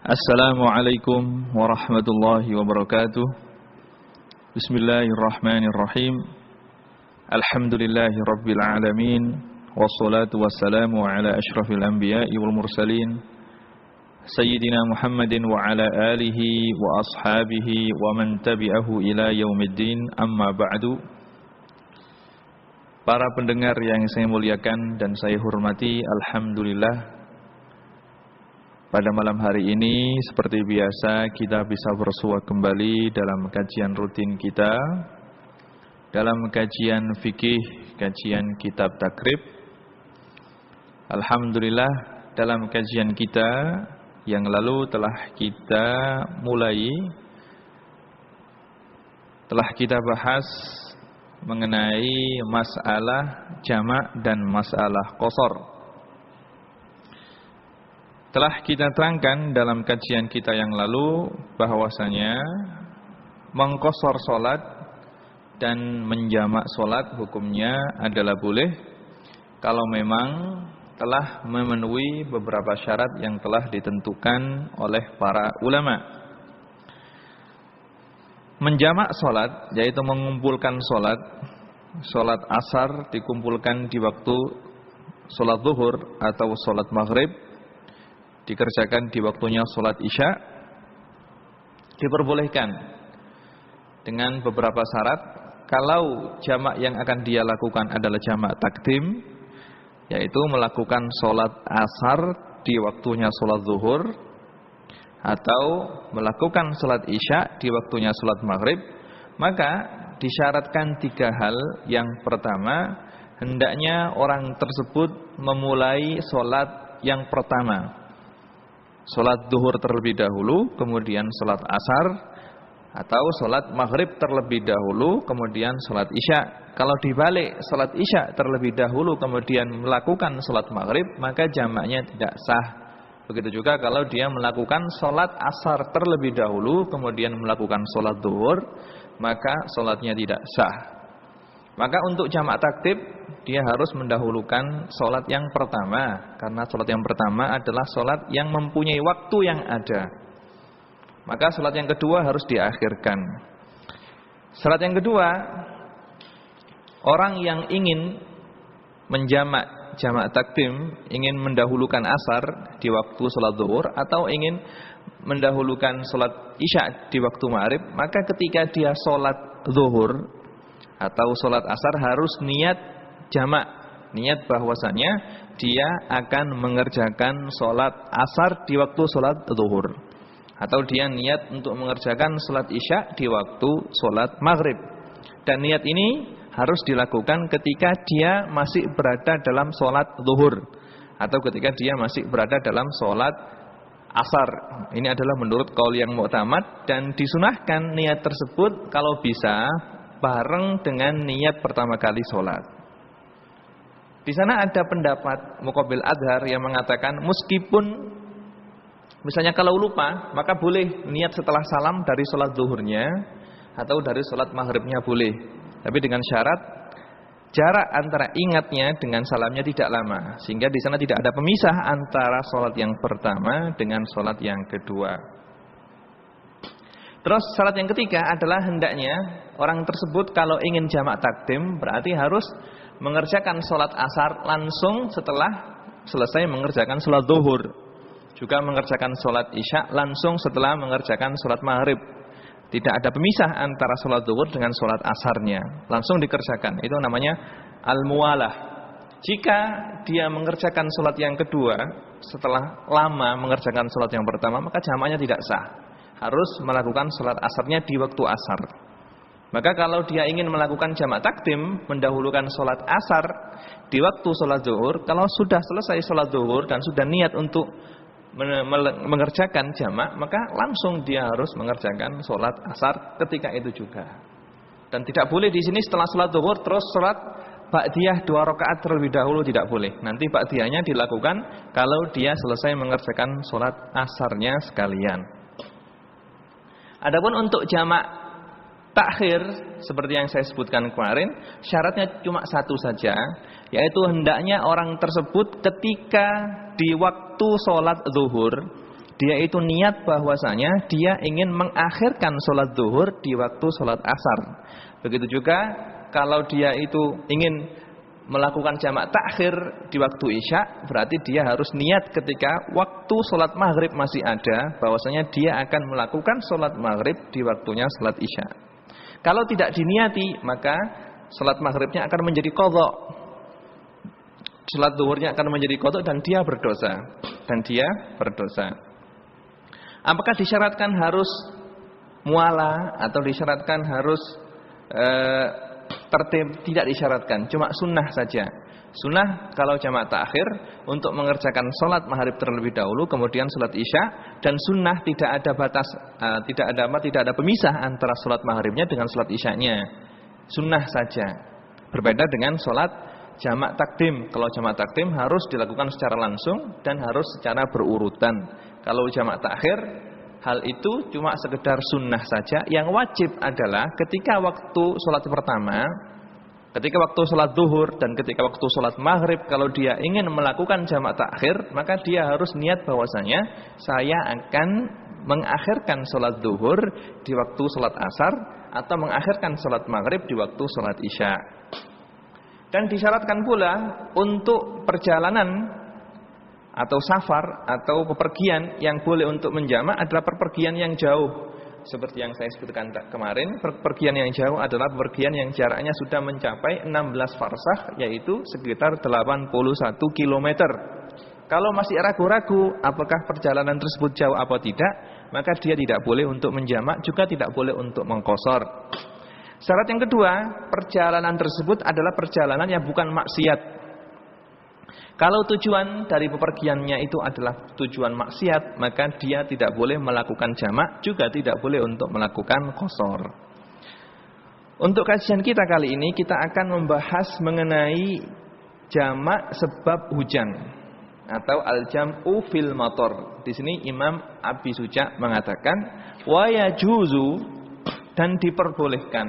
Assalamualaikum warahmatullahi wabarakatuh. Bismillahirrahmanirrahim. Alhamdulillahi rabbil alamin. Wassalatu wassalamu ala ashrafil anbiya'i wal mursalin Sayyidina Muhammadin wa ala alihi wa ashabihi wa man tabi'ahu ila yaumiddin. Amma ba'du. Para pendengar yang saya muliakan dan saya hormati, alhamdulillah, pada malam hari ini seperti biasa kita bisa bersua kembali dalam kajian rutin kita, dalam kajian fikih, kajian kitab takrib. Alhamdulillah, dalam kajian kita yang lalu telah kita bahas mengenai masalah jamak dan masalah qasar. Telah kita terangkan dalam kajian kita yang lalu bahwasanya mengqasar salat dan menjamak salat hukumnya adalah boleh kalau memang telah memenuhi beberapa syarat yang telah ditentukan oleh para ulama. Menjamak salat yaitu mengumpulkan salat asar dikumpulkan di waktu salat zuhur atau salat maghrib, dikerjakan di waktunya sholat isya, diperbolehkan dengan beberapa syarat. Kalau jamak yang akan dia lakukan adalah jamak takdim, yaitu melakukan sholat asar di waktunya sholat zuhur, atau melakukan sholat isya di waktunya sholat maghrib, maka disyaratkan 3 hal. Yang pertama, hendaknya orang tersebut memulai sholat yang pertama, sholat zuhur terlebih dahulu, kemudian sholat asar, atau sholat maghrib terlebih dahulu, kemudian sholat isya. Kalau dibalik, sholat isya terlebih dahulu, kemudian melakukan sholat maghrib, maka jamaknya tidak sah. Begitu juga kalau dia melakukan sholat asar terlebih dahulu, kemudian melakukan sholat zuhur, maka sholatnya tidak sah. Maka untuk jamak taktib, dia harus mendahulukan sholat yang pertama, karena sholat yang pertama adalah sholat yang mempunyai waktu yang ada. Maka sholat yang kedua harus diakhirkan. Sholat yang kedua, orang yang ingin menjamak jamak takdim, ingin mendahulukan asar di waktu sholat zuhur, atau ingin mendahulukan sholat isya di waktu maghrib, maka ketika dia sholat zuhur atau sholat asar harus niat jamak, niat bahwasanya dia akan mengerjakan sholat asar di waktu sholat zuhur, atau dia niat untuk mengerjakan sholat isya di waktu sholat maghrib. Dan niat ini harus dilakukan ketika dia masih berada dalam sholat zuhur, atau ketika dia masih berada dalam sholat asar. Ini adalah menurut qaul yang mu'tamad, dan disunahkan niat tersebut kalau bisa bareng dengan niat pertama kali sholat. Di sana ada pendapat Muqabil Adhar yang mengatakan meskipun misalnya kalau lupa, maka boleh niat setelah salam dari sholat zuhurnya atau dari sholat maghribnya boleh. Tapi dengan syarat jarak antara ingatnya dengan salamnya tidak lama, sehingga di sana tidak ada pemisah antara sholat yang pertama dengan sholat yang kedua. Terus syarat yang ketiga adalah hendaknya orang tersebut kalau ingin jamak takdim berarti harus mengerjakan sholat asar langsung setelah selesai mengerjakan sholat zuhur. Juga mengerjakan sholat isya langsung setelah mengerjakan sholat maghrib. Tidak ada pemisah antara sholat zuhur dengan sholat asarnya, langsung dikerjakan. Itu namanya al-muwalah. Jika dia mengerjakan sholat yang kedua setelah lama mengerjakan sholat yang pertama, maka jamaknya tidak sah. Harus melakukan sholat asarnya di waktu asar. Maka kalau dia ingin melakukan jamak takdim, mendahulukan sholat asar di waktu sholat zuhur, kalau sudah selesai sholat zuhur dan sudah niat untuk mengerjakan jamak, maka langsung dia harus mengerjakan sholat asar ketika itu juga. Dan tidak boleh di sini setelah sholat zuhur terus sholat ba'diyah 2 rakaat terlebih dahulu, tidak boleh. Nanti ba'diyahnya dilakukan kalau dia selesai mengerjakan sholat asarnya sekalian. Adapun untuk jamak takhir seperti yang saya sebutkan kemarin, syaratnya cuma satu saja, yaitu hendaknya orang tersebut ketika di waktu sholat zuhur dia itu niat bahwasanya dia ingin mengakhirkan sholat zuhur di waktu sholat asar. Begitu juga kalau dia itu ingin melakukan jamak takhir di waktu isya, berarti dia harus niat ketika waktu sholat maghrib masih ada, bahwasanya dia akan melakukan sholat maghrib di waktunya sholat isya. Kalau tidak diniati, maka sholat maghribnya akan menjadi qadha, sholat zuhurnya akan menjadi qadha, dan dia berdosa. Apakah disyaratkan harus mualah atau disyaratkan harus tertib? Tidak disyaratkan, cuma sunnah saja. Sunnah kalau jamak takhir untuk mengerjakan sholat maghrib terlebih dahulu, kemudian sholat isya, dan sunnah tidak ada batas, tidak ada pemisah antara sholat maghribnya dengan sholat isyanya. Sunnah saja. Berbeda dengan sholat jamak takdim. Kalau jamak takdim harus dilakukan secara langsung dan harus secara berurutan. Kalau jamak takhir, hal itu cuma sekedar sunnah saja. Yang wajib adalah ketika waktu sholat pertama, ketika waktu sholat zuhur, dan ketika waktu sholat maghrib, kalau dia ingin melakukan jamak takhir, maka dia harus niat bahwasanya saya akan mengakhirkan sholat zuhur di waktu sholat asar, atau mengakhirkan sholat maghrib di waktu sholat isya. Dan disyaratkan pula untuk perjalanan atau safar atau bepergian yang boleh untuk menjamak adalah perpergian yang jauh. Seperti yang saya sebutkan kemarin, perpergian yang jauh adalah perpergian yang jaraknya sudah mencapai 16 farsakh, yaitu sekitar 81 km. Kalau masih ragu-ragu apakah perjalanan tersebut jauh atau tidak, maka dia tidak boleh untuk menjamak, juga tidak boleh untuk mengqashar. Syarat yang kedua, perjalanan tersebut adalah perjalanan yang bukan maksiat. Kalau tujuan dari bepergiannya itu adalah tujuan maksiat, maka dia tidak boleh melakukan jamak, juga tidak boleh untuk melakukan qashar. Untuk kajian kita kali ini, kita akan membahas mengenai jamak sebab hujan atau al-jam'u fil matar. Di sini Imam Abi Suja mengatakan wa yajuzu, dan diperbolehkan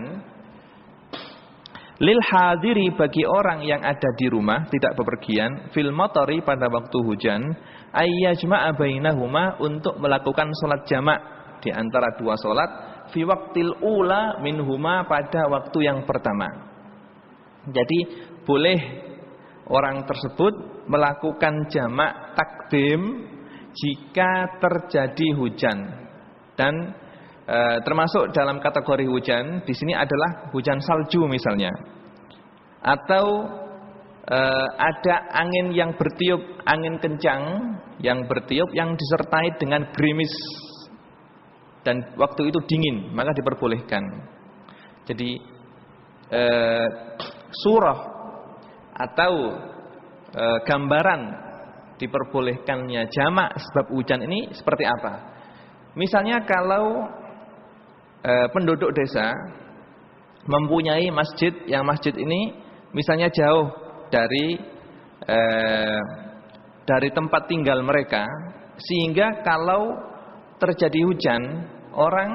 lil hadiri, bagi orang yang ada di rumah tidak bepergian, fil matari, pada waktu hujan, ayyajma'a bainahuma, untuk melakukan salat jamak di antara dua salat, fi waqtil ula minhuma, pada waktu yang pertama. Jadi boleh orang tersebut melakukan jamak takdim jika terjadi hujan. Dan termasuk dalam kategori hujan di sini adalah hujan salju misalnya, atau ada angin yang bertiup, angin kencang yang bertiup yang disertai dengan gerimis, dan waktu itu dingin, maka diperbolehkan. Jadi surah atau gambaran diperbolehkannya jamak sebab hujan ini seperti apa? Misalnya kalau penduduk desa mempunyai masjid, yang masjid ini misalnya jauh dari tempat tinggal mereka, sehingga kalau terjadi hujan, orang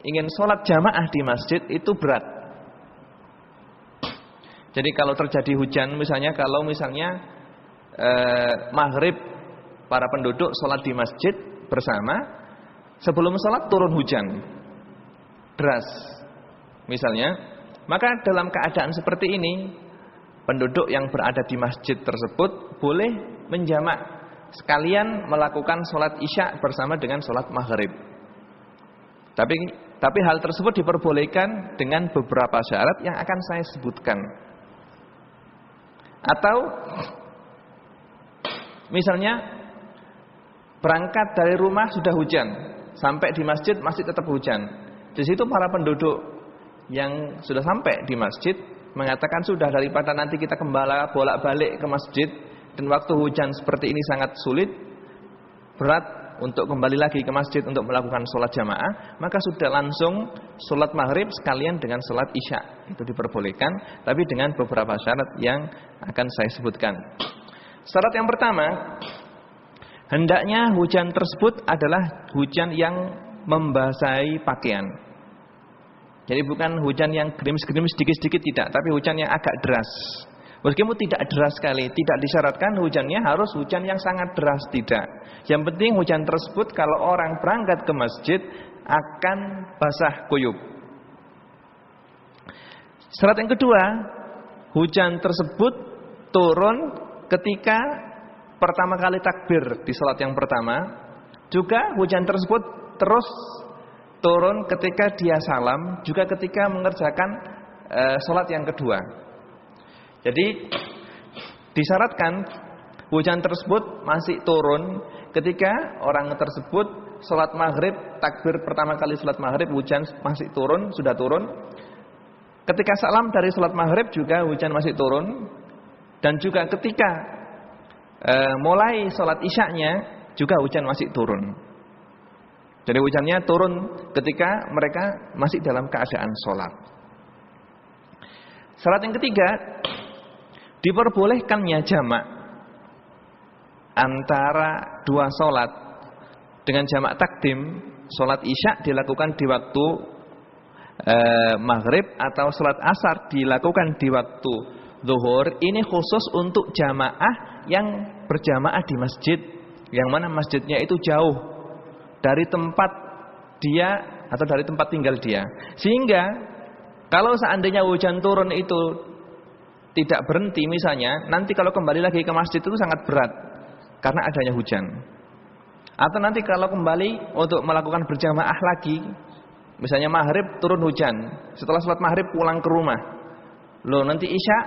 ingin sholat jamaah di masjid itu berat. Jadi kalau terjadi hujan, misalnya maghrib para penduduk sholat di masjid bersama, sebelum sholat turun hujan deras misalnya, maka dalam keadaan seperti ini penduduk yang berada di masjid tersebut boleh menjamak, sekalian melakukan sholat isya bersama dengan sholat maghrib. Tapi hal tersebut diperbolehkan dengan beberapa syarat yang akan saya sebutkan. Atau misalnya berangkat dari rumah sudah hujan, sampai di masjid masih tetap hujan. Di situ para penduduk yang sudah sampai di masjid mengatakan, sudah, daripada nanti kita bolak-balik ke masjid dan waktu hujan seperti ini sangat sulit, berat untuk kembali lagi ke masjid untuk melakukan sholat jamaah, maka sudah langsung sholat maghrib sekalian dengan sholat isya. Itu diperbolehkan, tapi dengan beberapa syarat yang akan saya sebutkan. Syarat yang pertama, hendaknya hujan tersebut adalah hujan yang membasahi pakaian. Jadi bukan hujan yang gerimis-gerimis sedikit-sedikit, tidak, tapi hujan yang agak deras. Meskipun tidak deras sekali, tidak disyaratkan hujannya harus hujan yang sangat deras, tidak. Yang penting hujan tersebut kalau orang berangkat ke masjid akan basah kuyup. Syarat yang kedua, hujan tersebut turun ketika pertama kali takbir di salat yang pertama. Juga hujan tersebut terus turun ketika dia salam, juga ketika mengerjakan salat yang kedua. Jadi disyaratkan hujan tersebut masih turun ketika orang tersebut salat maghrib, takbir pertama kali salat maghrib, hujan masih turun, sudah turun. Ketika salam dari salat maghrib juga hujan masih turun. Dan juga ketika mulai salat isyaknya juga hujan masih turun. Jadi hujannya turun ketika mereka masih dalam keadaan salat. Syarat yang ketiga, diperbolehkannya jamak antara dua salat dengan jamak takdim. Salat isya dilakukan di waktu maghrib atau salat asar dilakukan di waktu zuhur. Ini khusus untuk jamaah yang berjamaah di masjid, yang mana masjidnya itu jauh dari tempat dia atau dari tempat tinggal dia. Sehingga kalau seandainya hujan turun itu tidak berhenti misalnya, nanti kalau kembali lagi ke masjid itu sangat berat karena adanya hujan. Atau nanti kalau kembali untuk melakukan berjamaah lagi, misalnya maghrib turun hujan, setelah sholat maghrib pulang ke rumah, loh nanti isya,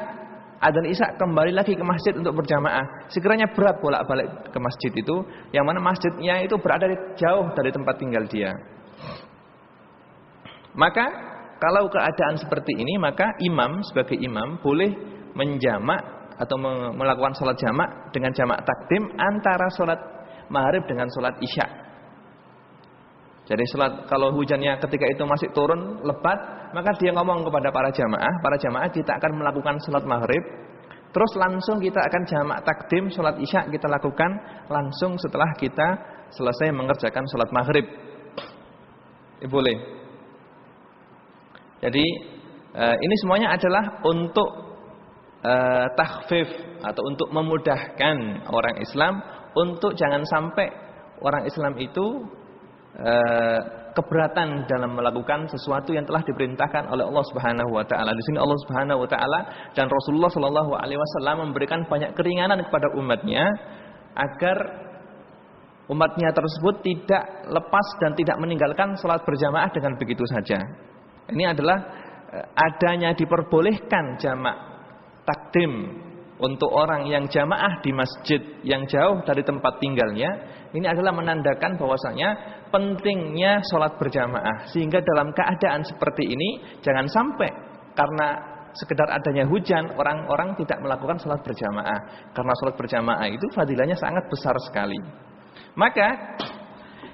adzan isya kembali lagi ke masjid untuk berjamaah, sekiranya berat bolak-balik ke masjid itu, yang mana masjidnya itu berada jauh dari tempat tinggal dia. Maka kalau keadaan seperti ini, maka imam sebagai imam boleh menjamak atau melakukan sholat jamak dengan jamak takdim antara sholat maghrib dengan sholat isya. Jadi kalau hujannya ketika itu masih turun lebat, maka dia ngomong kepada para jamaah kita akan melakukan sholat maghrib, terus langsung kita akan jamak takdim sholat isya kita lakukan langsung setelah kita selesai mengerjakan sholat maghrib. Boleh. Jadi ini semuanya adalah untuk takhfif atau untuk memudahkan orang Islam, untuk jangan sampai orang Islam itu keberatan dalam melakukan sesuatu yang telah diperintahkan oleh Allah Subhanahu wa taala. Di sini Allah Subhanahu wa taala dan Rasulullah sallallahu alaihi wasallam memberikan banyak keringanan kepada umatnya agar umatnya tersebut tidak lepas dan tidak meninggalkan salat berjamaah dengan begitu saja. Ini adalah adanya diperbolehkan jamak takdim untuk orang yang jamaah di masjid yang jauh dari tempat tinggalnya. Ini adalah menandakan bahwasanya pentingnya sholat berjamaah. Sehingga dalam keadaan seperti ini jangan sampai karena sekedar adanya hujan orang-orang tidak melakukan sholat berjamaah. Karena sholat berjamaah itu fadilahnya sangat besar sekali. Maka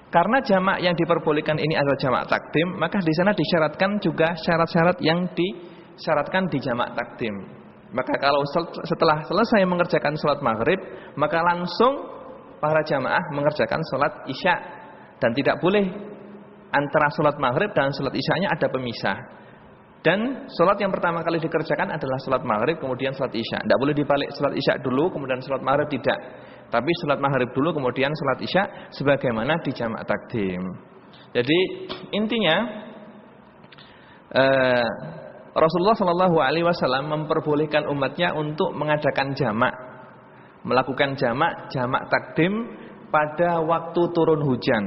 karena jamak yang diperbolehkan ini adalah jamak takdim, maka di sana disyaratkan juga syarat-syarat yang disyaratkan di jamak takdim. Maka kalau setelah selesai mengerjakan sholat maghrib, maka langsung para jamaah mengerjakan sholat isya. Dan tidak boleh antara sholat maghrib dan sholat isyanya ada pemisah. Dan sholat yang pertama kali dikerjakan adalah sholat maghrib kemudian sholat isya. Tidak boleh dibalik sholat isya dulu kemudian sholat maghrib, tidak. Tapi sholat maghrib dulu kemudian sholat isya sebagaimana di jamak takdim. Jadi intinya Rasulullah Shallallahu Alaihi Wasallam memperbolehkan umatnya untuk mengadakan jamak, melakukan jamak takdim pada waktu turun hujan,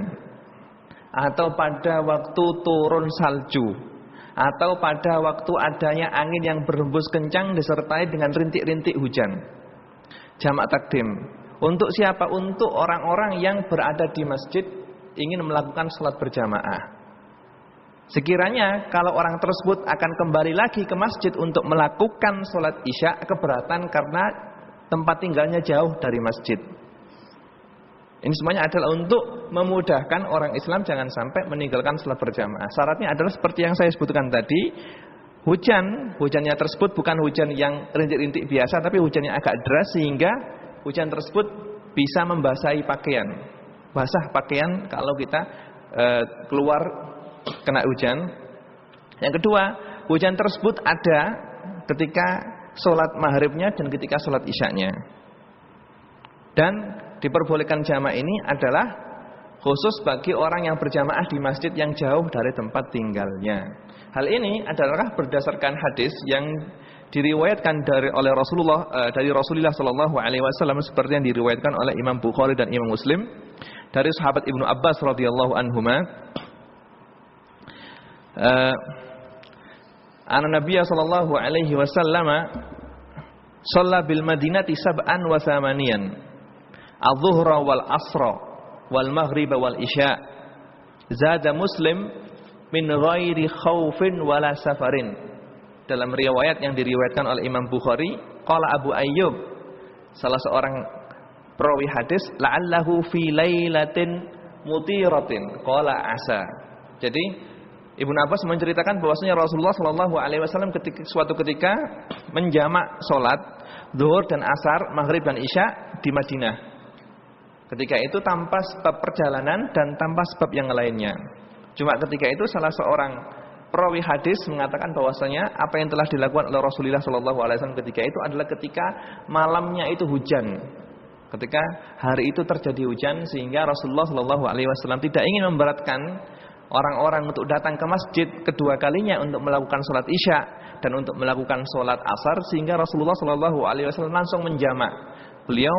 atau pada waktu turun salju, atau pada waktu adanya angin yang berhembus kencang disertai dengan rintik-rintik hujan. Jamak takdim untuk siapa? Untuk orang-orang yang berada di masjid ingin melakukan sholat berjamaah. Sekiranya kalau orang tersebut akan kembali lagi ke masjid untuk melakukan sholat isya, keberatan karena tempat tinggalnya jauh dari masjid. Ini semuanya adalah untuk memudahkan orang Islam jangan sampai meninggalkan sholat berjamaah. Syaratnya adalah seperti yang saya sebutkan tadi, hujannya tersebut bukan hujan yang rintik-rintik biasa, tapi hujan yang agak deras sehingga hujan tersebut bisa membasahi pakaian. Basah pakaian kalau kita keluar kena hujan. Yang kedua, hujan tersebut ada ketika sholat maghribnya dan ketika sholat isyanya. Dan diperbolehkan jamak ini adalah khusus bagi orang yang berjamaah di masjid yang jauh dari tempat tinggalnya. Hal ini adalah berdasarkan hadis yang diriwayatkan dari Rasulullah sallallahu alaihi wasallam seperti yang diriwayatkan oleh Imam Bukhari dan Imam Muslim dari sahabat Ibnu Abbas radhiyallahu anhuma. An-Nabiy sallallahu alaihi wasallam shalla bil Madinati sab'an wa thamaniyan adh-dhuhra wal asra wal maghriba wal isya. Zada Muslim min ghairi khaufin wala safarin. Dalam riwayat yang diriwayatkan oleh Imam Bukhari, qala Abu Ayyub, salah seorang perawi hadis, la'allahu fi lailatin mutiratin qala asa. Jadi Ibnu Abbas menceritakan bahwasanya Rasulullah sallallahu alaihi wasallam suatu ketika menjamak salat zuhur dan asar, maghrib dan isya di Madinah. Ketika itu tanpa sebab perjalanan dan tanpa sebab yang lainnya. Cuma ketika itu salah seorang perawi hadis mengatakan bahwasanya apa yang telah dilakukan oleh Rasulullah sallallahu alaihi wasallam ketika itu adalah ketika malamnya itu hujan. Ketika hari itu terjadi hujan sehingga Rasulullah sallallahu alaihi wasallam tidak ingin memberatkan orang-orang untuk datang ke masjid kedua kalinya untuk melakukan salat isya dan untuk melakukan salat asar, sehingga Rasulullah sallallahu alaihi wasallam langsung menjamak. Beliau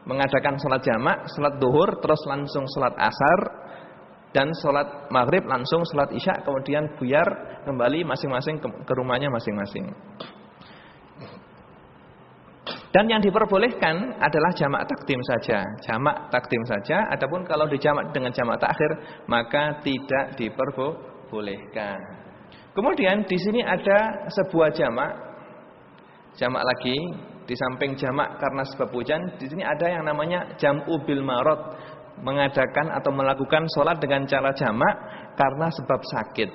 mengadakan salat jamak, salat zuhur, terus langsung salat asar dan salat maghrib, langsung salat isya, kemudian buyar kembali masing-masing ke rumahnya masing-masing. Dan yang diperbolehkan adalah jamak takdim saja. Jamak takdim saja. Adapun kalau dijamak dengan jamak takhir, maka tidak diperbolehkan. Kemudian di sini ada sebuah jamak. Jamak lagi di samping jamak karena sebab hujan, di sini ada yang namanya jam'u bil marad, mengadakan atau melakukan sholat dengan cara jamak karena sebab sakit.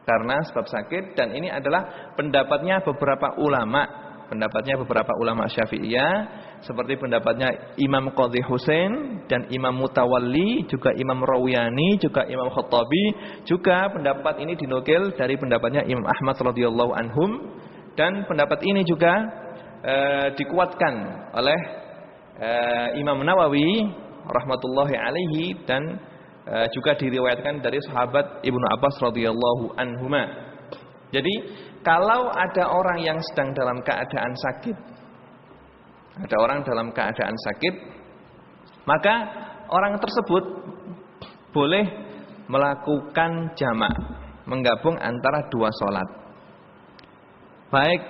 Karena sebab sakit, dan ini adalah pendapatnya beberapa ulama. Pendapatnya beberapa ulama Syafi'iyah, seperti pendapatnya Imam Qadhi Husain dan Imam Mutawalli, juga Imam Rawiyani, juga Imam Khattabi. Juga pendapat ini dinukil dari pendapatnya Imam Ahmad radhiyallahu anhum, dan pendapat ini juga dikuatkan oleh Imam Nawawi rahmatullahi alaihi, dan juga diriwayatkan dari sahabat Ibnu Abbas radhiyallahu anhuma. Jadi kalau ada orang yang sedang dalam keadaan sakit, ada orang dalam keadaan sakit, maka orang tersebut boleh melakukan jamak, menggabung antara dua sholat. Baik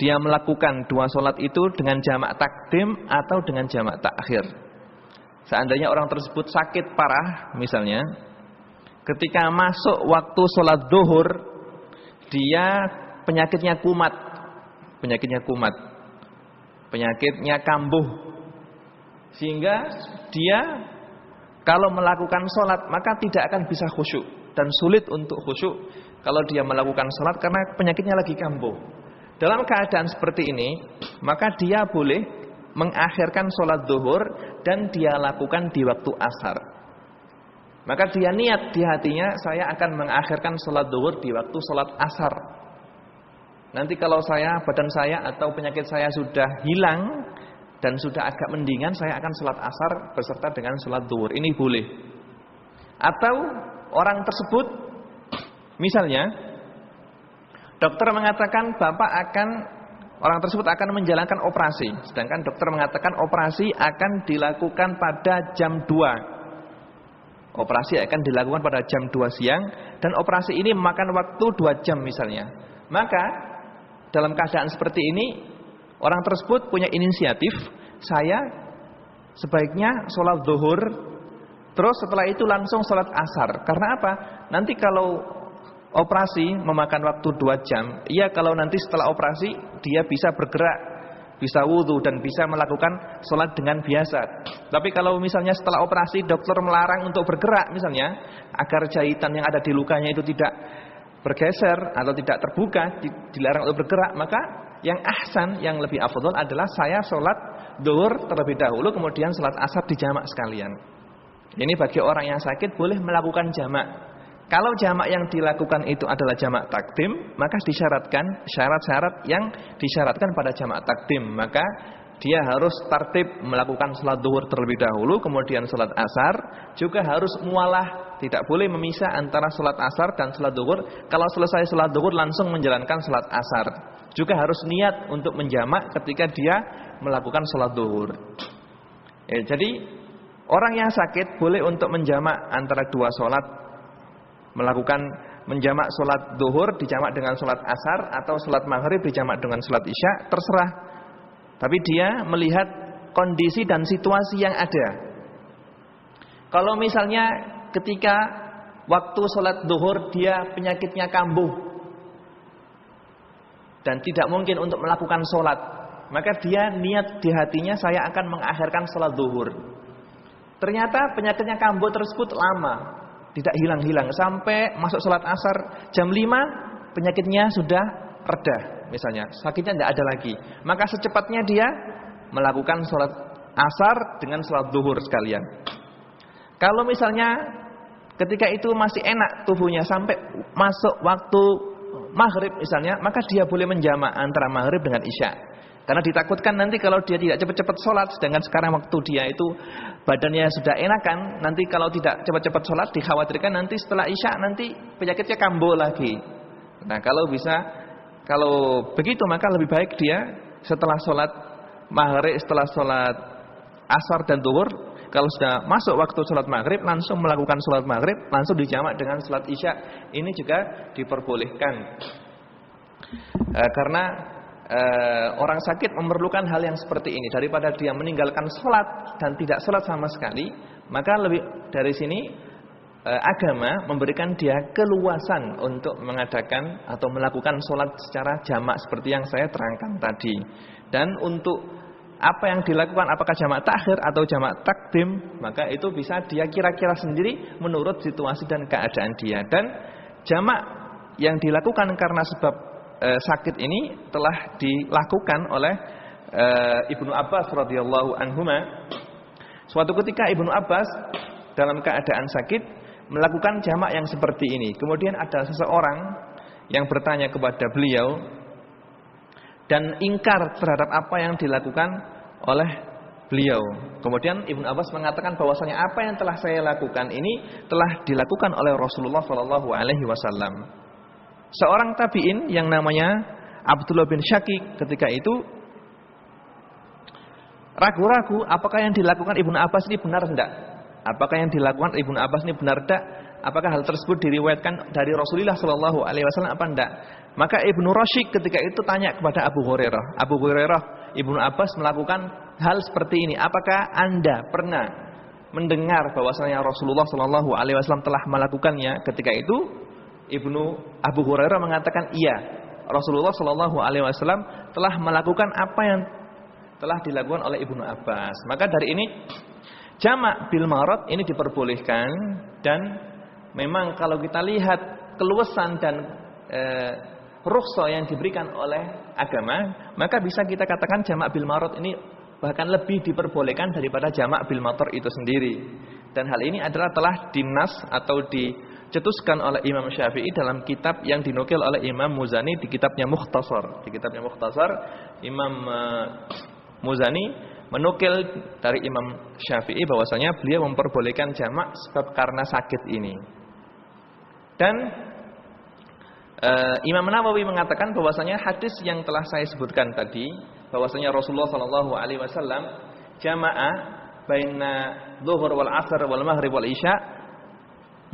dia melakukan dua sholat itu dengan jamak takdim atau dengan jamak takhir. Seandainya orang tersebut sakit parah misalnya, ketika masuk waktu sholat zuhur, dia penyakitnya kumat, penyakitnya kambuh, sehingga dia kalau melakukan sholat maka tidak akan bisa khusyuk dan sulit untuk khusyuk kalau dia melakukan sholat karena penyakitnya lagi kambuh. Dalam keadaan seperti ini, maka dia boleh mengakhirkan sholat zuhur dan dia lakukan di waktu asar. Maka dia niat di hatinya, saya akan mengakhirkan sholat zuhur di waktu sholat asar. Nanti kalau badan saya atau penyakit saya sudah hilang dan sudah agak mendingan, saya akan sholat asar beserta dengan sholat zuhur. Ini boleh. Atau orang tersebut, misalnya dokter mengatakan orang tersebut akan menjalankan operasi, sedangkan dokter mengatakan operasi akan dilakukan pada jam 2. Operasi akan dilakukan pada jam 2 siang, dan operasi ini memakan waktu 2 jam misalnya. Maka dalam keadaan seperti ini, orang tersebut punya inisiatif, saya sebaiknya sholat zuhur, terus setelah itu langsung sholat asar. Karena apa? Nanti kalau operasi memakan waktu 2 jam, kalau nanti setelah operasi dia bisa bergerak, bisa wudu dan bisa melakukan sholat dengan biasa. Tapi kalau misalnya setelah operasi dokter melarang untuk bergerak misalnya, agar jahitan yang ada di lukanya itu tidak bergeser atau tidak terbuka, dilarang untuk bergerak, maka yang ahsan, yang lebih afdal adalah saya sholat zuhur terlebih dahulu, kemudian sholat asar dijamak sekalian. Ini bagi orang yang sakit boleh melakukan jamak. Kalau jamak yang dilakukan itu adalah jamak takdim, maka disyaratkan syarat-syarat yang disyaratkan pada jamak takdim. Maka dia harus tertib melakukan salat zuhur terlebih dahulu, kemudian salat asar, juga harus mualah, tidak boleh memisah antara salat asar dan salat zuhur. Kalau selesai salat zuhur langsung menjalankan salat asar. Juga harus niat untuk menjamak ketika dia melakukan salat zuhur. Jadi orang yang sakit boleh untuk menjamak antara dua salat, melakukan menjamak salat zuhur dijamak dengan salat asar atau salat maghrib dijamak dengan salat isya, terserah. Tapi dia melihat kondisi dan situasi yang ada. Kalau misalnya ketika waktu salat zuhur dia penyakitnya kambuh dan tidak mungkin untuk melakukan salat, maka dia niat di hatinya, saya akan mengakhirkan salat zuhur. Ternyata penyakitnya kambuh tersebut lama, tidak hilang-hilang sampai masuk salat asar jam 5 penyakitnya sudah reda misalnya, sakitnya tidak ada lagi. Maka secepatnya dia melakukan salat asar dengan salat zuhur sekalian. Kalau misalnya ketika itu masih enak tubuhnya sampai masuk waktu maghrib misalnya, maka dia boleh menjamak antara maghrib dengan isya. Karena ditakutkan nanti kalau dia tidak cepat-cepat sholat, sedangkan sekarang waktu dia itu badannya sudah enakan, nanti kalau tidak cepat-cepat sholat dikhawatirkan nanti setelah isya nanti penyakitnya kambuh lagi. Nah kalau begitu maka lebih baik dia setelah sholat maghrib, setelah sholat asar dan zuhur, kalau sudah masuk waktu sholat maghrib langsung melakukan sholat maghrib, langsung dijamak dengan sholat isya. Ini juga diperbolehkan. Karena orang sakit memerlukan hal yang seperti ini, daripada dia meninggalkan sholat dan tidak sholat sama sekali. Maka lebih dari sini agama memberikan dia keluasan untuk mengadakan atau melakukan sholat secara jamak seperti yang saya terangkan tadi. Dan untuk apa yang dilakukan, apakah jamak takhir atau jamak takdim, maka itu bisa dia kira-kira sendiri menurut situasi dan keadaan dia. Dan jamak yang dilakukan karena sebab sakit ini telah dilakukan oleh Ibnu Abbas radhiyallahu anhuma. Suatu ketika Ibnu Abbas dalam keadaan sakit melakukan jamak yang seperti ini. Kemudian ada seseorang yang bertanya kepada beliau dan ingkar terhadap apa yang dilakukan oleh beliau. Kemudian Ibnu Abbas mengatakan bahwasanya apa yang telah saya lakukan ini telah dilakukan oleh Rasulullah sallallahu alaihi wasallam. Seorang tabi'in yang namanya Abdullah bin Syakik ketika itu ragu-ragu apakah yang dilakukan Ibnu Abbas ini benar tidak? Apakah yang dilakukan Ibnu Abbas ini benar tidak? Apakah hal tersebut diriwayatkan dari Rasulullah sallallahu alaihi wasallam apa tidak? Maka Ibnu Rasyid ketika itu tanya kepada Abu Hurairah, "Abu Hurairah, Ibnu Abbas melakukan hal seperti ini. Apakah Anda pernah mendengar bahwasanya Rasulullah sallallahu alaihi wasallam telah melakukannya?" Ketika itu Abu Hurairah mengatakan, iya, Rasulullah Shallallahu Alaihi Wasallam telah melakukan apa yang telah dilakukan oleh Ibnu Abbas. Maka dari ini jamak bil marad ini diperbolehkan, dan memang kalau kita lihat keluasan dan rukhsah yang diberikan oleh agama, maka bisa kita katakan jamak bil marad ini bahkan lebih diperbolehkan daripada jamak bil matar itu sendiri. Dan hal ini adalah telah dinas atau dicetuskan oleh Imam Syafi'i dalam kitab yang dinukil oleh Imam Muzani di kitabnya Mukhtasar. Di kitabnya Mukhtasar, Imam Muzani menukil dari Imam Syafi'i bahwasanya beliau memperbolehkan jamak sebab karena sakit ini. Dan Imam Nawawi mengatakan bahwasanya hadis yang telah saya sebutkan tadi, bahwasanya Rasulullah sallallahu alaihi wasallam jamaah baina zuhur wal asr wal maghrib wal isya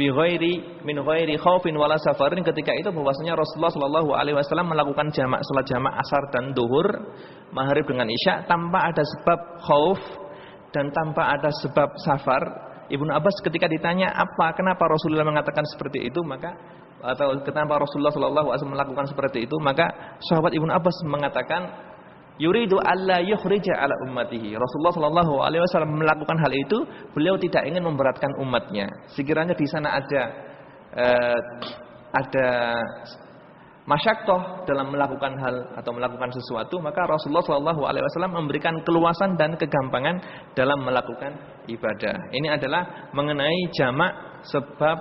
bi ghairi min ghairi khaufin wala safarin, ketika itu bahwasanya Rasulullah sallallahu alaihi wasallam melakukan salat jamak asar dan zuhur, maghrib dengan isya tanpa ada sebab khauf dan tanpa ada sebab safar. Ibnu Abbas ketika ditanya kenapa Rasulullah mengatakan seperti itu, atau kenapa Rasulullah sallallahu alaihi wasallam melakukan seperti itu, maka sahabat Ibnu Abbas mengatakan yuridu alla yukhrija ala ummatihi. Rasulullah sallallahu alaihi wasallam melakukan hal itu, beliau tidak ingin memberatkan umatnya. Sekiranya di sana ada masyaqqah dalam melakukan hal atau melakukan sesuatu, maka Rasulullah sallallahu alaihi wasallam memberikan keluasan dan kegampangan dalam melakukan ibadah. Ini adalah mengenai jamak sebab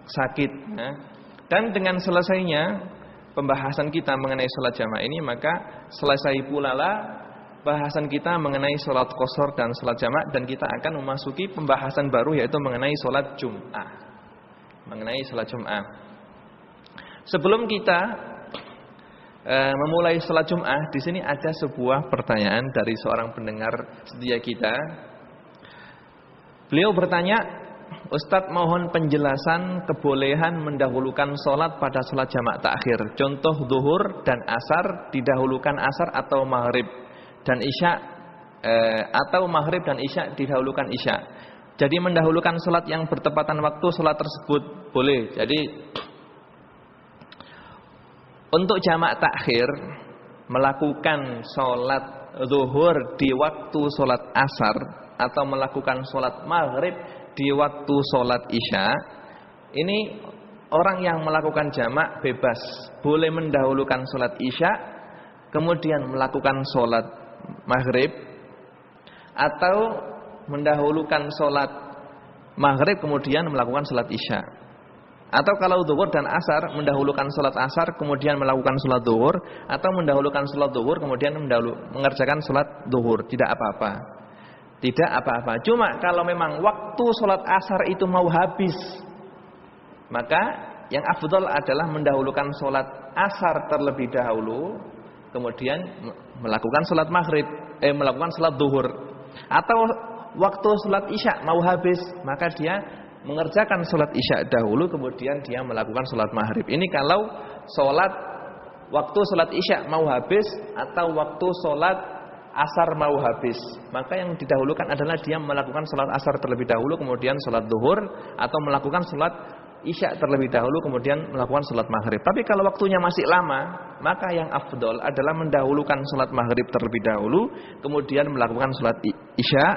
sakit. Ya. Dan dengan selesainya pembahasan kita mengenai sholat jamaah ini, maka selesai pula lah bahasan kita mengenai sholat qashar dan sholat jamaah, dan kita akan memasuki pembahasan baru, yaitu mengenai sholat Jum'ah. Mengenai sholat Jum'ah. Sebelum kita memulai sholat Jum'ah, di sini ada sebuah pertanyaan dari seorang pendengar setia kita. Beliau bertanya, Ustadz, mohon penjelasan kebolehan mendahulukan sholat pada sholat jamak takhir. Contoh zuhur dan asar didahulukan asar atau maghrib, dan isya atau maghrib dan isya didahulukan isya. Jadi mendahulukan sholat yang bertepatan waktu sholat tersebut boleh. Jadi untuk jamak takhir melakukan sholat zuhur di waktu sholat asar atau melakukan sholat maghrib di waktu sholat isya, ini orang yang melakukan jamak bebas, boleh mendahulukan sholat isya kemudian melakukan sholat maghrib, atau mendahulukan sholat maghrib kemudian melakukan sholat isya. Atau kalau zuhur dan asar, mendahulukan sholat asar kemudian melakukan sholat zuhur, atau mendahulukan sholat zuhur kemudian mengerjakan sholat zuhur. Tidak apa-apa. Tidak apa-apa. Cuma kalau memang waktu sholat asar itu mau habis, maka yang afdal adalah mendahulukan sholat asar terlebih dahulu, kemudian melakukan sholat maghrib, melakukan sholat zuhur. Atau waktu sholat isya mau habis, maka dia mengerjakan sholat isya dahulu, kemudian dia melakukan sholat maghrib. Ini kalau waktu sholat isya mau habis atau waktu sholat asar mau habis, maka yang didahulukan adalah dia melakukan sholat asar terlebih dahulu, kemudian sholat zuhur, atau melakukan sholat isya terlebih dahulu, kemudian melakukan sholat maghrib. Tapi kalau waktunya masih lama, maka yang afdol adalah mendahulukan sholat maghrib terlebih dahulu, kemudian melakukan sholat isya,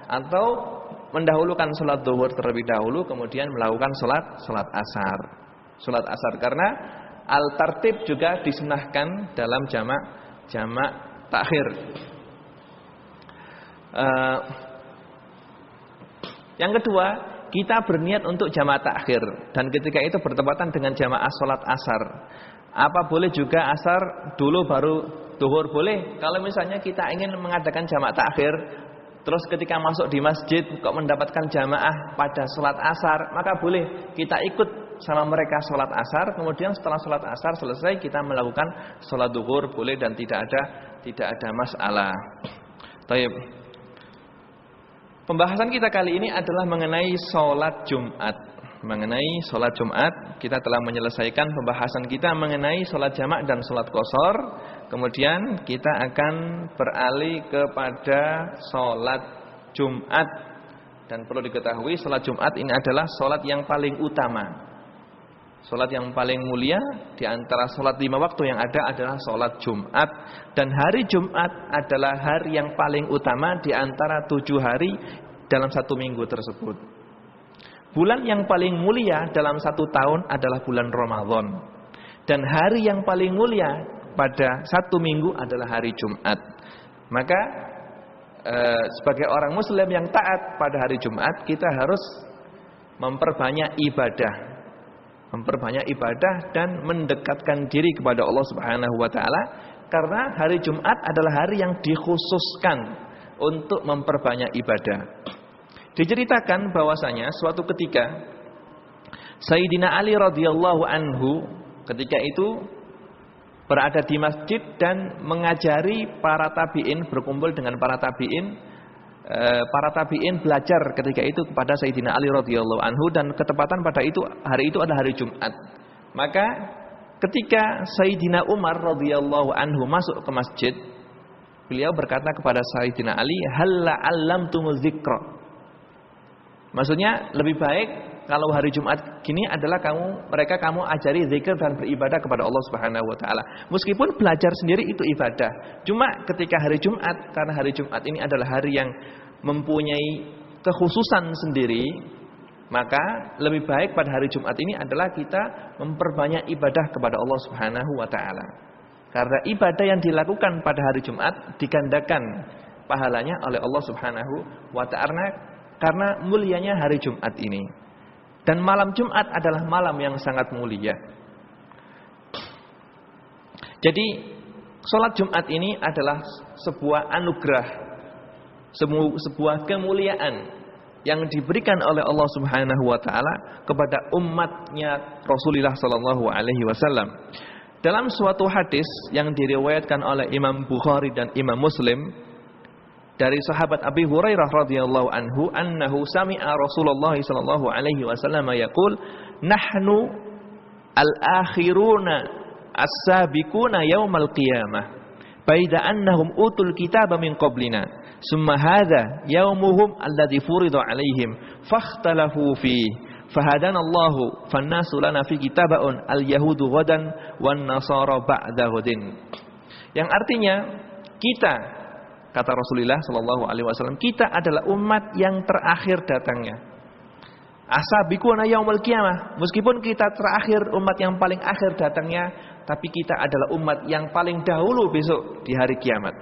atau mendahulukan sholat zuhur terlebih dahulu, kemudian melakukan sholat asar. Sholat asar, karena al-tartib juga disunahkan dalam jamak takhir. Yang kedua, kita berniat untuk jamaah takhir, dan ketika itu bertepatan dengan jamaah sholat asar. Apa boleh juga asar dulu baru zuhur? Boleh. Kalau misalnya kita ingin mengadakan jamaah takhir, terus ketika masuk di masjid kok mendapatkan jamaah pada sholat asar, maka boleh kita ikut sama mereka sholat asar, kemudian setelah sholat asar selesai kita melakukan sholat zuhur, boleh, dan tidak ada masalah. Baik. Pembahasan kita kali ini adalah mengenai sholat Jumat. Mengenai sholat Jumat, kita telah menyelesaikan pembahasan kita mengenai sholat jamak dan sholat qashar. Kemudian kita akan beralih kepada sholat Jumat. Dan perlu diketahui, sholat Jumat ini adalah sholat yang paling utama. Sholat yang paling mulia di antara sholat 5 waktu yang ada adalah sholat Jumat. Dan hari Jumat adalah hari yang paling utama di antara 7 hari dalam 1 minggu tersebut. Bulan yang paling mulia dalam 1 tahun adalah bulan Ramadan. Dan hari yang paling mulia pada 1 minggu adalah hari Jumat. Maka sebagai orang muslim yang taat pada hari Jumat, kita harus memperbanyak ibadah. Memperbanyak ibadah dan mendekatkan diri kepada Allah Subhanahu wa taala, karena hari Jumat adalah hari yang dikhususkan untuk memperbanyak ibadah. Diceritakan bahwasanya suatu ketika Sayyidina Ali radhiyallahu anhu ketika itu berada di masjid dan mengajari para tabi'in, berkumpul dengan para tabi'in. Para tabi'in belajar ketika itu kepada Sayyidina Ali radhiyallahu anhu, dan ketepatan pada hari itu adalah hari Jumat. Maka ketika Sayyidina Umar radhiyallahu anhu masuk ke masjid, beliau berkata kepada Sayyidina Ali, "Halla 'allamtumuz dzikra." Maksudnya lebih baik kalau hari Jumat gini adalah mereka kamu ajari zikir dan beribadah kepada Allah Subhanahu wa taala. Meskipun belajar sendiri itu ibadah. Cuma ketika hari Jumat, karena hari Jumat ini adalah hari yang mempunyai kekhususan sendiri, maka lebih baik pada hari Jumat ini adalah kita memperbanyak ibadah kepada Allah Subhanahu wa taala. Karena ibadah yang dilakukan pada hari Jumat digandakan pahalanya oleh Allah Subhanahu wa taala karena mulianya hari Jumat ini. Dan malam Jumat adalah malam yang sangat mulia. Jadi sholat Jumat ini adalah sebuah anugerah, sebuah kemuliaan yang diberikan oleh Allah Subhanahu wa taala kepada umatnya Rasulullah sallallahu alaihi wasallam. Dalam suatu hadis yang diriwayatkan oleh Imam Bukhari dan Imam Muslim dari sahabat Abi Hurairah radhiyallahu anhu, annahu sami'a Rasulullah sallallahu alaihi wasallam yaqul, nahnu al-akhiruna as-sabiquna yaumal qiyamah baida annahum utul kitaba min qablina summa hadha yaumuhum alladhi furida alaihim fakhtalafu fihi fahadanallahu fannasu lana fi kitabaun al-yahudu ghadan wan nasara ba'da ghadin. Yang artinya kita, kata Rasulullah sallallahu alaihi wasallam, kita adalah umat yang terakhir datangnya. Asabiquna yaumul qiyamah, meskipun kita terakhir, umat yang paling akhir datangnya, tapi kita adalah umat yang paling dahulu besok di hari kiamat.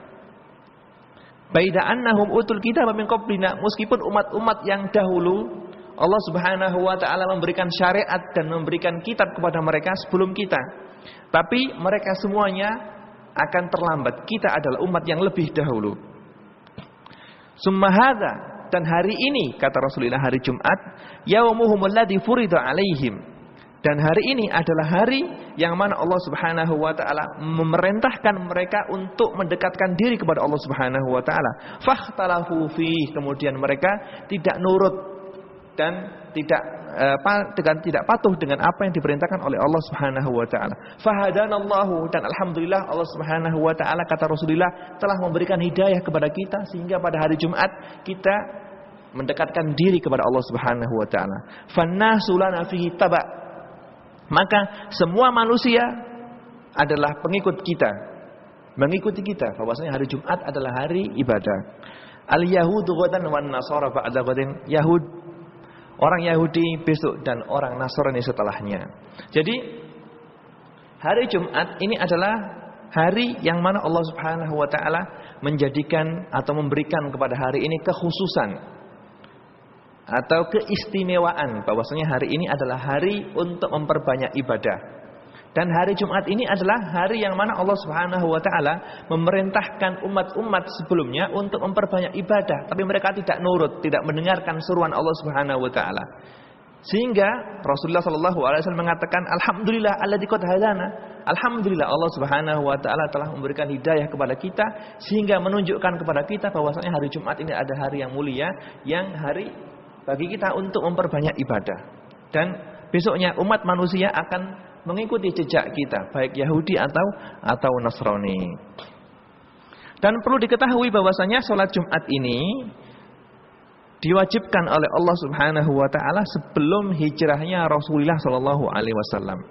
Baida annahum utul kitaba min qablina, meskipun umat-umat yang dahulu Allah Subhanahu wa taala memberikan syariat dan memberikan kitab kepada mereka sebelum kita, tapi mereka semuanya akan terlambat. Kita adalah umat yang lebih dahulu. Summa hadza, dan hari ini, kata Rasulullah, hari Jumat, yaumuhum alladzi furida alaihim, dan hari ini adalah hari yang mana Allah Subhanahu wa taala memerintahkan mereka untuk mendekatkan diri kepada Allah Subhanahu wa taala. Fakhtalafu fihi, kemudian mereka tidak nurut dan tidak patuh dengan apa yang diperintahkan oleh Allah Subhanahu wa taala. Fahadanallahu, dan alhamdulillah Allah Subhanahu wa taala, kata Rasulullah, telah memberikan hidayah kepada kita sehingga pada hari Jumat kita mendekatkan diri kepada Allah Subhanahu wa taala. Fannasu lana fihi taba, maka semua manusia adalah pengikut kita, mengikuti kita, bahwasanya hari Jumat adalah hari ibadah. Al-yahudu ghadan wan nasara ba'da ghadin, orang Yahudi besok dan orang Nasrani setelahnya. Jadi hari Jumat ini adalah hari yang mana Allah Subhanahu wa taala menjadikan atau memberikan kepada hari ini kekhususan atau keistimewaan, bahwasanya hari ini adalah hari untuk memperbanyak ibadah. Dan hari Jumat ini adalah hari yang mana Allah Subhanahu wa taala memerintahkan umat-umat sebelumnya untuk memperbanyak ibadah, tapi mereka tidak nurut, tidak mendengarkan seruan Allah Subhanahu wa taala. Sehingga Rasulullah sallallahu alaihi wasallam mengatakan, alhamdulillah alladzi qad hadana. Alhamdulillah Allah Subhanahu wa taala telah memberikan hidayah kepada kita sehingga menunjukkan kepada kita bahwasanya hari Jumat ini ada hari yang mulia, yang hari bagi kita untuk memperbanyak ibadah. Dan besoknya umat manusia akan mengikuti jejak kita, baik Yahudi atau Nasrani. Dan perlu diketahui bahwasanya sholat Jumat ini diwajibkan oleh Allah Subhanahu wa taala sebelum hijrahnya Rasulullah sallallahu alaihi wasallam.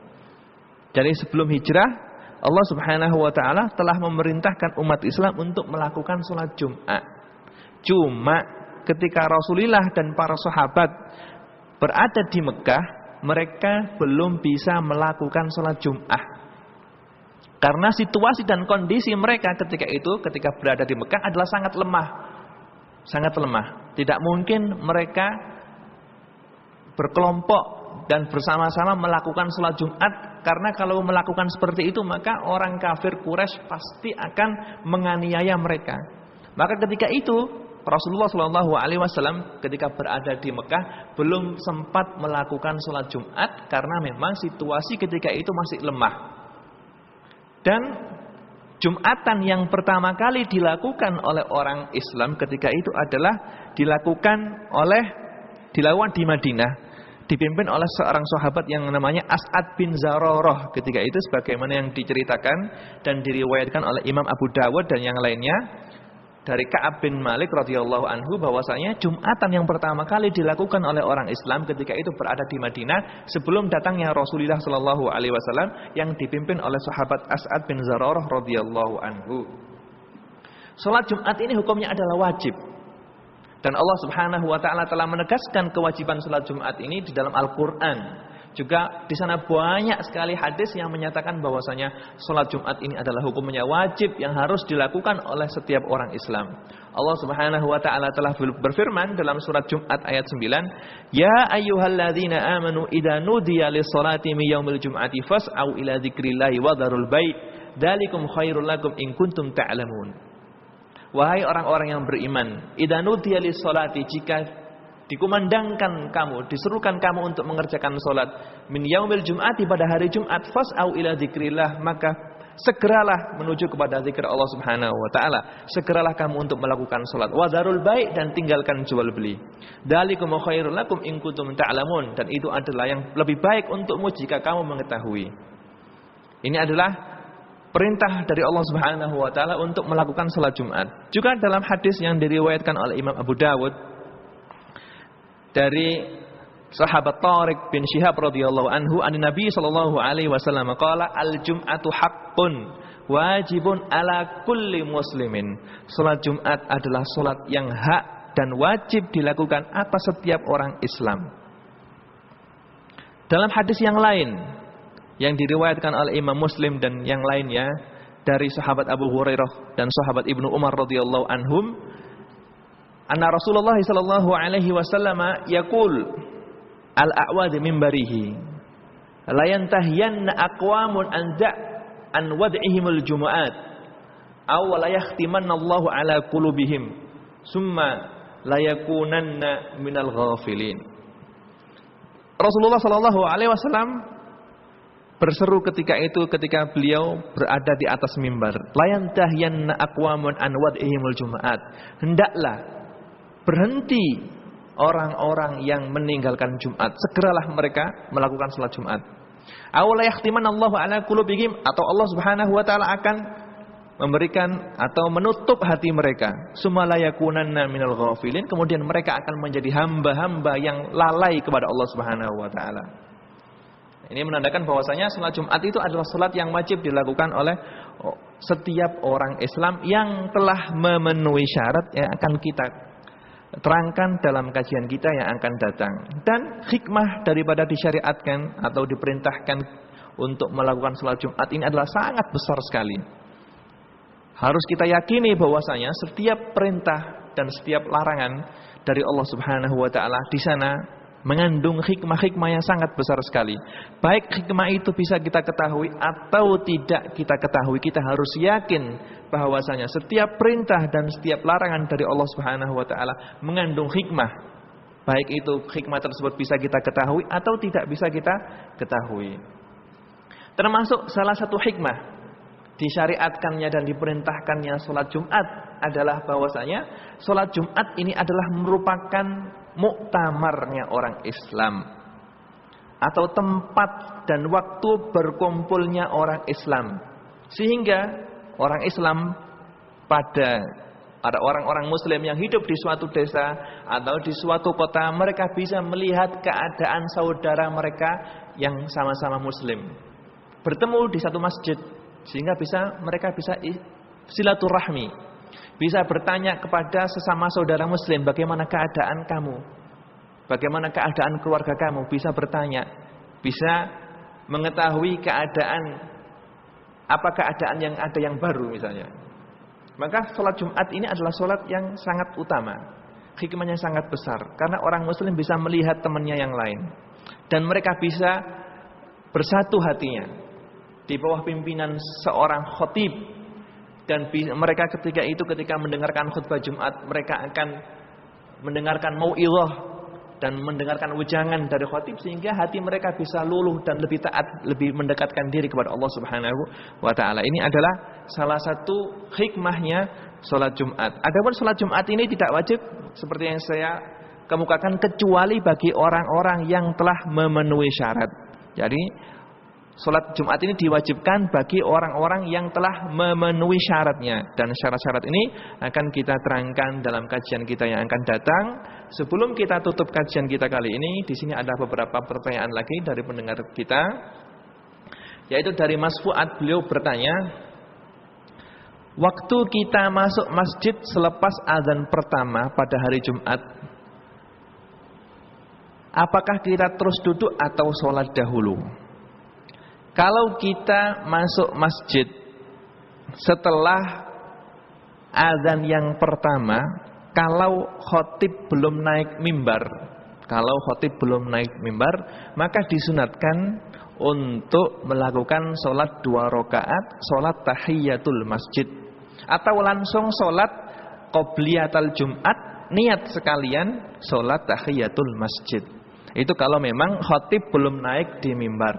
Jadi sebelum hijrah, Allah Subhanahu wa taala telah memerintahkan umat Islam untuk melakukan sholat Jumat. Cuma ketika Rasulullah dan para sahabat berada di Mekah, mereka belum bisa melakukan sholat Jum'ah. Karena situasi dan kondisi mereka ketika berada di Mekah adalah sangat lemah. Sangat lemah. Tidak mungkin mereka berkelompok dan bersama-sama melakukan sholat Jumat. Karena kalau melakukan seperti itu, maka orang kafir Quraisy pasti akan menganiaya mereka. Maka ketika itu Rasulullah Shallallahu Alaihi Wasallam ketika berada di Mekah belum sempat melakukan sholat Jumat karena memang situasi ketika itu masih lemah. Dan Jumatan yang pertama kali dilakukan oleh orang Islam ketika itu adalah dilakukan di Madinah, dipimpin oleh seorang sahabat yang namanya As'ad bin Zararah ketika itu, sebagaimana yang diceritakan dan diriwayatkan oleh Imam Abu Dawud dan yang lainnya dari Ka'ab bin Malik radhiyallahu anhu, bahwasanya Jumatan yang pertama kali dilakukan oleh orang Islam ketika itu berada di Madinah sebelum datangnya Rasulullah sallallahu alaihi wasallam yang dipimpin oleh sahabat As'ad bin Zararah radhiyallahu anhu. Salat Jumat ini hukumnya adalah wajib. Dan Allah Subhanahu wa taala telah menegaskan kewajiban salat Jumat ini di dalam Al-Qur'an. Juga di sana banyak sekali hadis yang menyatakan bahwasanya salat Jumat ini adalah hukumnya wajib yang harus dilakukan oleh setiap orang Islam. Allah Subhanahu wa taala telah berfirman dalam surat Jumat ayat 9, "Ya ayyuhalladzina amanu idza nudiya lis-salati min yaumil jum'ati fas'au ila dzikrillahi wa dzarul bait, dzalikum khairul lakum in kuntum ta'lamun." Wahai orang-orang yang beriman, idza nudiya lis-salati, jika dikumandangkan kamu, diserukan kamu untuk mengerjakan salat min yaumil jum'ati, pada hari Jumat, fas'au ila dzikrillah, maka segeralah menuju kepada zikir Allah Subhanahu wa taala. Segeralah kamu untuk melakukan salat. Wa dzarul bai', dan tinggalkan jual beli. Dzalikum khairul lakum in kuntum ta'lamun, dan itu adalah yang lebih baik untukmu jika kamu mengetahui. Ini adalah perintah dari Allah Subhanahu wa taala untuk melakukan salat Jumat. Juga dalam hadis yang diriwayatkan oleh Imam Abu Dawud dari sahabat Tariq bin Syihab radhiyallahu anhu, an Nabi sallallahu alaihi wasallam qala, al-jum'atu haqqun wajibun ala kulli muslimin. Salat Jumat adalah salat yang hak dan wajib dilakukan atas setiap orang Islam. Dalam hadis yang lain yang diriwayatkan oleh Imam Muslim dan yang lainnya dari sahabat Abu Hurairah dan sahabat Ibnu Umar radhiyallahu anhum, anna Rasulullah sallallahu alaihi wasallam yaqul al-a'wad minbarihi la yantahiyanna aqwamun an wad'ihimul jumu'at aw la yahtimanna Allahu ala qulubihim summa la yakunanna minal ghafilin. Rasulullah sallallahu alaihi wasallam berseru ketika beliau berada di atas mimbar, la yantahiyanna aqwamun an wad'ihimul jumu'at, hendaklah berhenti orang-orang yang meninggalkan Jumat, segeralah mereka melakukan salat Jumat. Aw la yahtimanallahu ala qulubihim, atau Allah Subhanahu wa taala akan memberikan atau menutup hati mereka. Summa la yakunanna minal ghafilin, kemudian mereka akan menjadi hamba-hamba yang lalai kepada Allah Subhanahu wa taala. Ini menandakan bahwasanya salat Jumat itu adalah salat yang wajib dilakukan oleh setiap orang Islam yang telah memenuhi syarat yang akan kita terangkan dalam kajian kita yang akan datang. Dan hikmah daripada disyariatkan atau diperintahkan untuk melakukan salat Jumat ini adalah sangat besar sekali. Harus kita yakini bahwasanya setiap perintah dan setiap larangan dari Allah Subhanahu wa taala di sana mengandung hikmah-hikmah yang sangat besar sekali. Baik hikmah itu bisa kita ketahui atau tidak kita ketahui, kita harus yakin bahwasanya setiap perintah dan setiap larangan dari Allah Subhanahu wa taala mengandung hikmah. Baik itu hikmah tersebut bisa kita ketahui atau tidak bisa kita ketahui. Termasuk salah satu hikmah disyariatkannya dan diperintahkannya salat Jumat adalah bahwasanya salat Jumat ini adalah merupakan muktamarnya orang Islam atau tempat dan waktu berkumpulnya orang Islam, sehingga orang Islam pada orang-orang Muslim yang hidup di suatu desa atau di suatu kota, mereka bisa melihat keadaan saudara mereka yang sama-sama Muslim bertemu di satu masjid, sehingga mereka bisa silaturahmi. Bisa bertanya kepada sesama saudara Muslim, bagaimana keadaan kamu? Bagaimana keadaan keluarga kamu? Bisa bertanya, bisa mengetahui keadaan, apa keadaan yang ada yang baru misalnya. Maka sholat Jumat ini adalah sholat yang sangat utama. Hikmahnya sangat besar, karena orang Muslim bisa melihat temannya yang lain, dan mereka bisa bersatu hatinya di bawah pimpinan seorang khatib. Dan mereka ketika mendengarkan khutbah Jumat, mereka akan mendengarkan mau'izah dan mendengarkan ujangan dari khatib, sehingga hati mereka bisa luluh dan lebih taat, lebih mendekatkan diri kepada Allah Subhanahu wa taala. Ini adalah salah satu hikmahnya salat Jumat. Adapun salat Jumat ini tidak wajib seperti yang saya kemukakan, kecuali bagi orang-orang yang telah memenuhi syarat. Jadi salat Jumat ini diwajibkan bagi orang-orang yang telah memenuhi syaratnya, dan syarat-syarat ini akan kita terangkan dalam kajian kita yang akan datang. Sebelum kita tutup kajian kita kali ini, di sini ada beberapa pertanyaan lagi dari pendengar kita, yaitu dari Mas Fuad. Beliau bertanya, waktu kita masuk masjid selepas azan pertama pada hari Jumat, apakah kita terus duduk atau sholat dahulu? Kalau kita masuk masjid setelah azan yang pertama, kalau khotib belum naik mimbar, maka disunatkan untuk melakukan sholat 2 rakaat, sholat tahiyatul masjid, atau langsung sholat qobliyatul Jumat, niat sekalian sholat tahiyatul masjid. Itu kalau memang khotib belum naik di mimbar.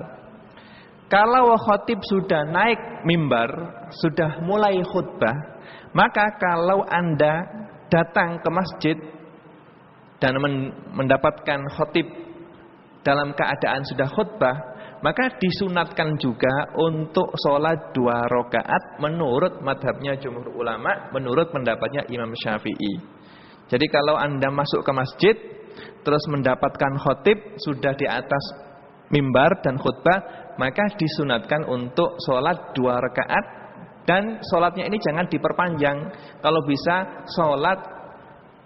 Kalau khotib sudah naik mimbar, sudah mulai khutbah, maka kalau Anda datang ke masjid dan mendapatkan khotib dalam keadaan sudah khutbah, maka disunatkan juga untuk sholat 2 rakaat menurut madhabnya jumhur ulama, menurut pendapatnya Imam Syafi'i. Jadi kalau Anda masuk ke masjid terus mendapatkan khotib sudah di atas mimbar dan khutbah, maka disunatkan untuk sholat 2 rakaat, dan sholatnya ini jangan diperpanjang. Kalau bisa sholat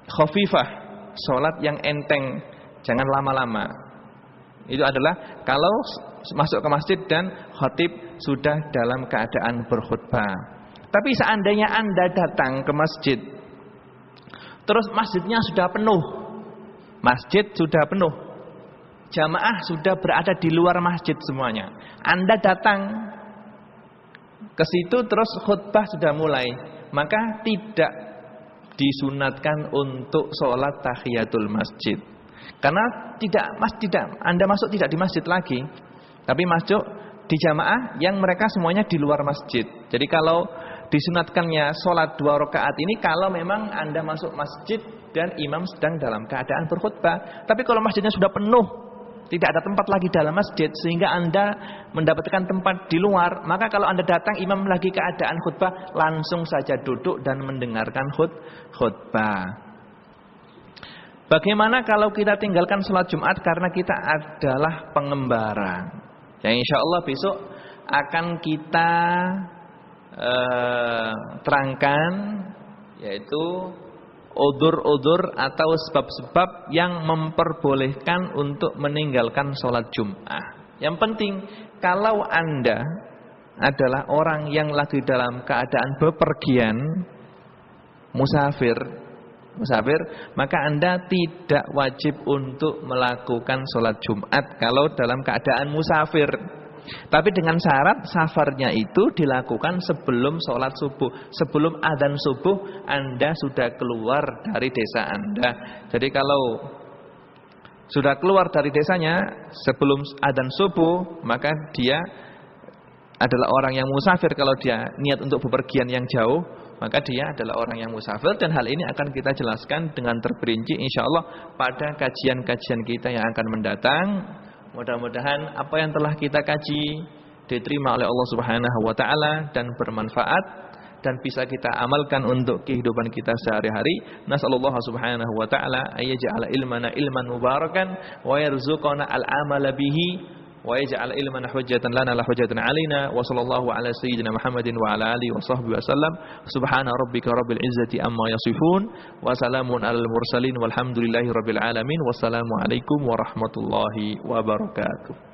khafifah, sholat yang enteng, jangan lama-lama. Itu adalah kalau masuk ke masjid dan khatib sudah dalam keadaan berkhutbah. Tapi seandainya Anda datang ke masjid, terus masjidnya sudah penuh, jamaah sudah berada di luar masjid semuanya, Anda datang ke situ terus khutbah sudah mulai, maka tidak disunatkan untuk sholat tahiyatul masjid. Karena Anda masuk tidak di masjid lagi, tapi masuk di jamaah yang mereka semuanya di luar masjid. Jadi kalau disunatkannya sholat 2 rakaat ini kalau memang Anda masuk masjid dan imam sedang dalam keadaan berkhutbah. Tapi kalau masjidnya sudah penuh, tidak ada tempat lagi dalam masjid, sehingga Anda mendapatkan tempat di luar, maka kalau Anda datang imam lagi keadaan khutbah, langsung saja duduk dan mendengarkan khutbah. Bagaimana kalau kita tinggalkan sholat Jumat karena kita adalah pengembara? Yang insya Allah besok akan kita terangkan, yaitu udzur-udzur atau sebab-sebab yang memperbolehkan untuk meninggalkan sholat Jum'ah. Yang penting, kalau Anda adalah orang yang lagi dalam keadaan bepergian, musafir, maka Anda tidak wajib untuk melakukan sholat Jumat kalau dalam keadaan musafir. Tapi dengan syarat safarnya itu dilakukan sebelum sholat subuh. Sebelum adzan subuh Anda sudah keluar dari desa Anda. Jadi kalau sudah keluar dari desanya sebelum adzan subuh, maka dia adalah orang yang musafir. Kalau dia niat untuk bepergian yang jauh, maka dia adalah orang yang musafir. Dan hal ini akan kita jelaskan dengan terperinci insyaallah pada kajian-kajian kita yang akan mendatang. Mudah-mudahan apa yang telah kita kaji diterima oleh Allah Subhanahu wa taala dan bermanfaat dan bisa kita amalkan untuk kehidupan kita sehari-hari. Nasallallahu subhanahu wa ta'ala ayyaj'ala ilmana ilman mubarakan wa yarzuqana al-amala bihi wa yaj'al ilmana hujjatan lana la hujjatan alaina wa sallallahu ala sayyidina Muhammadin wa ala alihi wa sahbihi wasallam. Subhana rabbika rabbil izzati amma yasifun wa salamun alal mursalin walhamdulillahi rabbil alamin. Wassalamu alaikum warahmatullahi wabarakatuh.